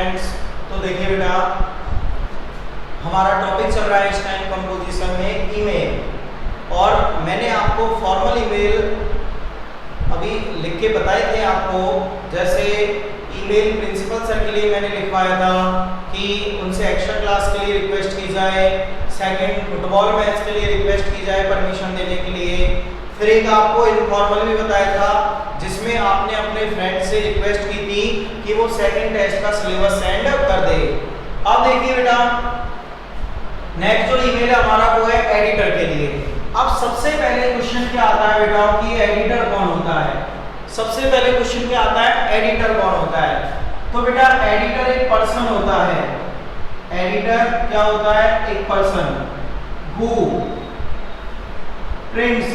Students, तो देखिए बेटा हमारा टॉपिक चल रहा है इस टाइम कंपोजिशन में ईमेल। और मैंने आपको फॉर्मल ईमेल अभी लिख के बताए थे आपको। जैसे ईमेल प्रिंसिपल सर के लिए मैंने लिखवाया था कि उनसे एक्स्ट्रा क्लास के लिए रिक्वेस्ट की जाए, सेकंड फुटबॉल मैच के लिए रिक्वेस्ट की जाए परमिशन देने के लिए। फिर एक आपको इनफॉर्मल भी बताया था जिसमें आपने अपने फ्रेंड से रिक्वेस्ट की थी कि वो सेकंड टेस्ट का सिलेबस सेंड कर दे। अब देखिए बेटा नेक्स्ट जो ईमेल है हमारा वो है एडिटर के लिए। अब सबसे पहले क्वेश्चन क्या आता है बेटा कि एडिटर कौन होता है। सबसे पहले क्वेश्चन क्या आता है, एडिटर कौन होता है। तो बेटा एडिटर एक पर्सन होता है। एडिटर क्या होता है, एक person who prints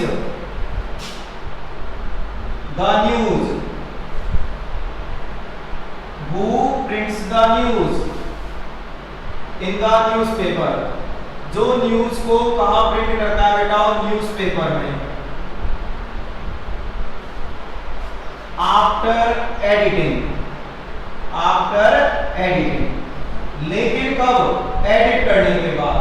the news, who prints the news in the newspaper. जो न्यूज को कहां प्रिंट करता है बेटा, न्यूज़पेपर में। आफ्टर एडिटिंग, आफ्टर एडिटिंग, लेकिन कब, एडिट करने के बाद।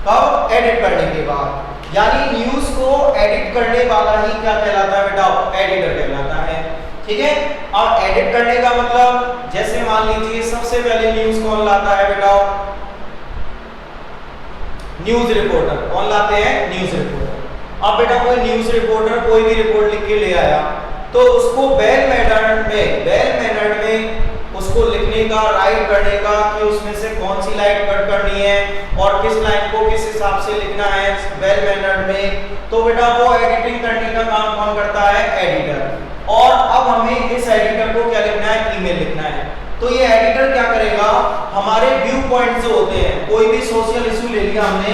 कब, एडिट करने के बाद। यानी न्यूज को एडिट करने वाला ही क्या कहलाता है बेटा, एडिटर कहलाता है। ठीक है। और एडिट करने का मतलब जैसे मान लीजिए सबसे पहले न्यूज कौन लाता है बेटा, न्यूज रिपोर्टर। कौन लाते हैं, न्यूज रिपोर्टर। अब बेटा कोई न्यूज रिपोर्टर कोई भी रिपोर्ट लिख के ले आया तो उसको वेल मैनर्ड में उसको लिखने का, राइट करने का कि उसमें से कौन सी लाइन कट करनी है और किस लाइन को किस हिसाब से लिखना है वेल मैनर्ड में। तो बेटा वो एडिटिंग करने का काम कौन करता है, एडिटर। और अब हमें इस एडिटर को क्या लिखना है, ईमेल लिखना है। तो ये एडिटर क्या करेगा, हमारे व्यू पॉइंट जो होते हैं, कोई भी सोशल इशू ले लिया हमने,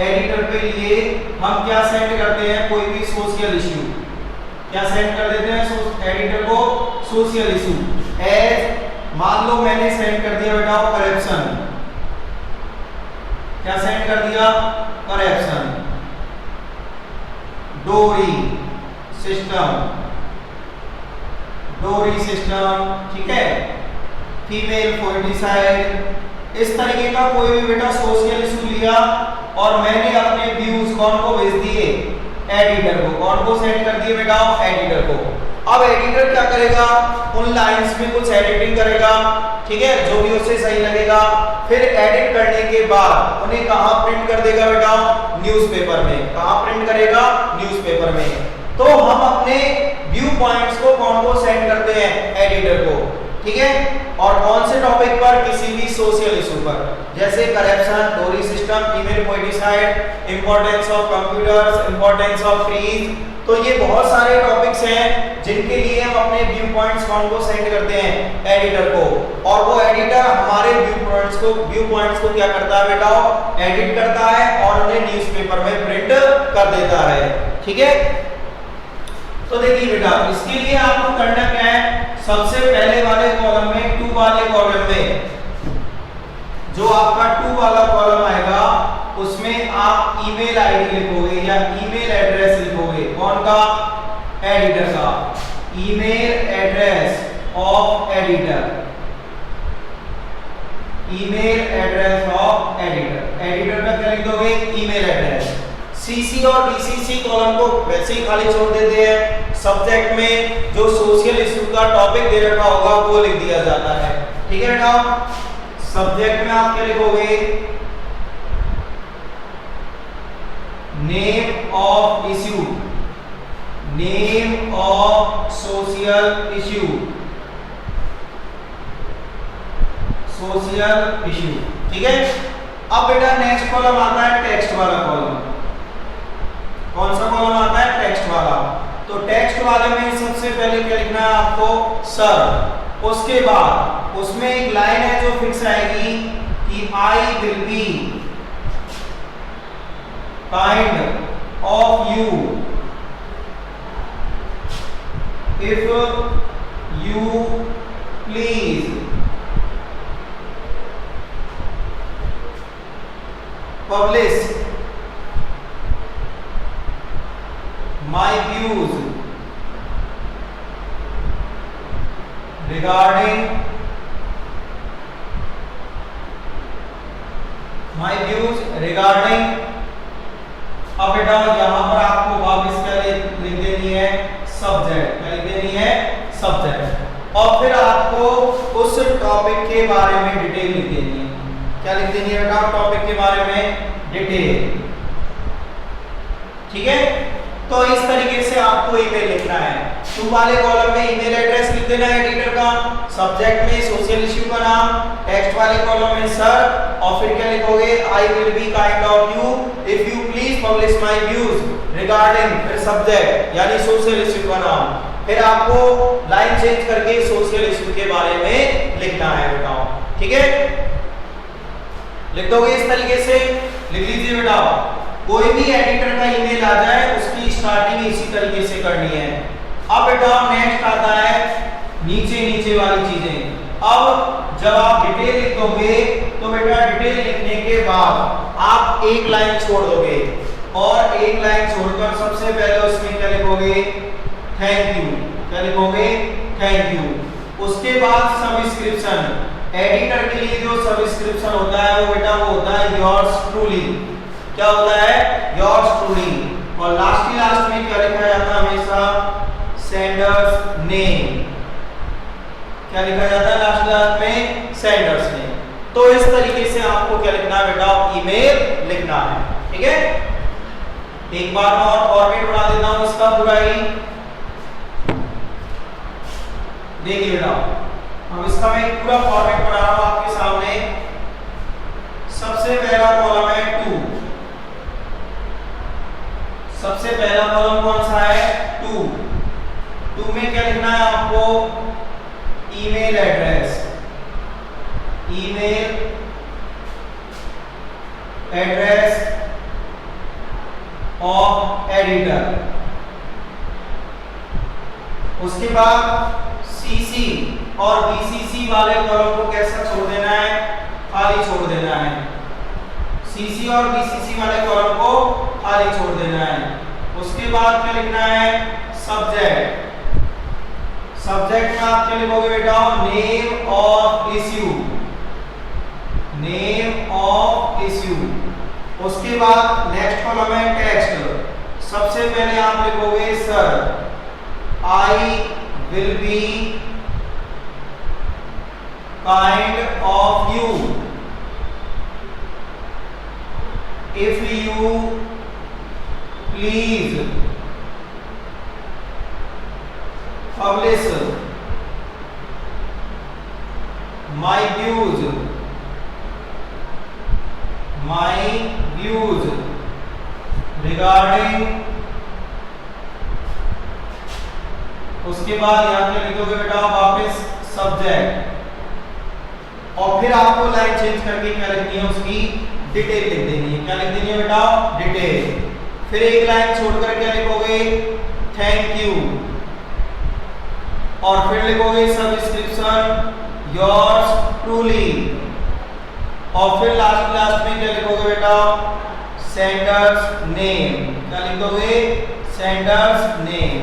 एडिटर पे लिए हम क्या सेंड करते हैं, कोई भी सोशल इशू क्या सेंड कर देते हैं एडिटर को, सोशल इशू। एज मान लो मैंने सेंड कर दिया बेटा करप्शन, क्या सेंड कर दिया, करप्शन। डोरी सिस्टम, ठीक है। फीमेल फोर्टिसाइड, इस तरीके का कोई भी बेटा सोशल इशू लिया और मैंने अपने व्यूज कौन को भेज दिए, एडिटर को। कौन को सेंड कर दिए बेटा, एडिटर को। अब एडिटर क्या करेगा, उन लाइंस में कुछ एडिटिंग करेगा, ठीक है, जो भी उसे सही लगेगा। फिर एडिट करने के बाद उन्हें कहां प्रिंट कर देगा बेटा, न्यूज़पेपर में। कहां प्रिंट करेगा, न्यूज़पेपर में। तो हम अपने व्यू पॉइंट्स को कौन को सेंड करते हैं, एडिटर को, ठीक है। और कौन से टॉपिक पर, किसी भी सोशल इशू पर, जैसे corruption, dowry system, female foeticide, importance of computers, importance of trees. तो ये बहुत सारे टॉपिक्स हैं जिनके लिए हम अपने व्यू पॉइंट्स कौन को सेंड करते हैं, एडिटर को। और वो एडिटर हमारे व्यू पॉइंट्स को क्या करता है बेटा, एडिट करता है और उन्हें न्यूज़पेपर में प्रिंट कर देता है, ठीक है। तो देखिए बेटा इसके लिए आपको करना क्या है, सबसे पहले वाले कॉलम में, 2 वाले कॉलम में, जो आपका 2 वाला कॉलम आएगा उसमें आप ईमेल आईडी लिखोगे या ईमेल एड्रेस लिखोगे। कौन का, एडिटर का। Email address of editor, email address of editor. Editor का क्या लिख दोगे, ईमेल एड्रेस। सीसी और बीसीसी कॉलम को वैसे ही खाली छोड़ देते हैं। सब्जेक्ट में जो सोशल इशू का टॉपिक दे रखा होगा वो लिख दिया जाता है, ठीक है बेटा। सब्जेक्ट में आप क्या लिखोगे, name of issue, name of social issue, social issue, ठीक है। अब बेटा नेक्स्ट कॉलम आता है टेक्स्ट वाला कॉलम। कौन सा कॉलम आता है, टेक्स्ट वाला। तो टेक्स्ट वाले में सबसे पहले क्या लिखना है आपको, सर। उसके बाद उसमें एक लाइन है जो फिक्स आएगी कि I will be kind of you if you please publish my views regarding regarding. अब बेटा यहां पर आपको वापस क्या लिख देनी है, सब्जेक्ट। क्या लिख देनी है, सब्जेक्ट। और फिर आपको उस टॉपिक के बारे में डिटेल लिख देनी है। क्या लिख देनी है बेटा, टॉपिक के बारे में डिटेल। ठीक है, तो इस तरीके से आपको ईमेल लिखना है। टू वाले कॉलम में ईमेल एड्रेस लिख देना है एडिटर का, सब्जेक्ट में सोशल इश्यू का नाम, टेक्स्ट वाले कॉलम में सर, और फिर क्या लिखोगे, I will be kind of you if you please publish my views regarding, फिर सब्जेक्ट यानी सोशल इश्यू का नाम। फिर आपको लाइन चेंज करके सोशल इश्यू के बारे में लिखना है बेटा। ठीक है, लिख दोगे इस तरीके से, लिख लीजिए बेटा। कोई भी एडिटर का ईमेल आ जाए उसकी स्टार्टिंग इसी तरीके से करनी है। अब बेटा नेक्स्ट आता है नीचे वाली चीजें। अब जब आप डिटेल लिखोगे तो बेटा डिटेल लिखने के बाद आप एक लाइन छोड़ दोगे, और एक लाइन छोड़कर सबसे पहले उसमें क्या लिखोगे, थैंक यू। क्या लिखोगे, थैंक यू। उसके बाद सबस्क्रिप्शन। एडिटर के लिए जो सबस्क्रिप्शन होता है वो बेटा वो होता है योर्स ट्रूली। क्या होता है, योर्स ट्रूली। और लास्ट में क्या लिखा जाता है हमेशा, सेंडर्स नेम। क्या लिखा जाता है लास्ट में, सेंडर्स नेम। तो इस तरीके से आपको क्या लिखना है बेटा, ईमेल लिखना है। ठीक है, एक बार और फॉर्मेट बना देता हूं इसका पूरा ही। देखिए बेटा, अब इसका मैं पूरा फॉर्मेट बना रहा हूं आपके सामने। सबसे पहला कॉलम है 2। सबसे पहला कॉलम कौन सा है, 2। 2 में क्या लिखना है आपको, email address. Email address of editor. उसके बाद सीसी और बीसीसी वाले कॉलम को कैसा छोड़ देना है, खाली छोड़ देना है। सीसी और बीसीसी वाले कॉलम को खाली छोड़ देना है। उसके बाद क्या लिखना है, सब्जेक्ट। सब्जेक्ट में आप क्या लिखोगे बेटा, name of issue. Name of issue. उसके बाद नेक्स्ट कॉलम है टेक्स्ट। सबसे पहले आप लिखोगे sir, I will be kind of you if you please publish my views regarding। उसके बाद यहाँ पे लिखोगे बेटा वापस सब्जेक्ट, और फिर आपको लाइन चेंज करके क्या लिखनी है, उसकी डिटेल लिख देनी है। क्या लिख देनी है बेटा, डिटेल। फिर एक लाइन छोड़कर क्या लिखोगे, थैंक यू, और फिर लिखोगे सबस्क्रिप्शन योर्स ट्रूली, और फिर लास्ट में क्या लिखोगे बेटा, सेंडर्स नेम। क्या लिखोगे, सेंडर्स नेम।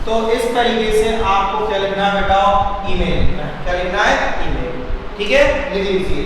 तो इस तरीके से आपको क्या लिखना है बेटा, ईमेल लिखना है। क्या लिखना है, ईमेल। ठीक है, लिख लीजिए।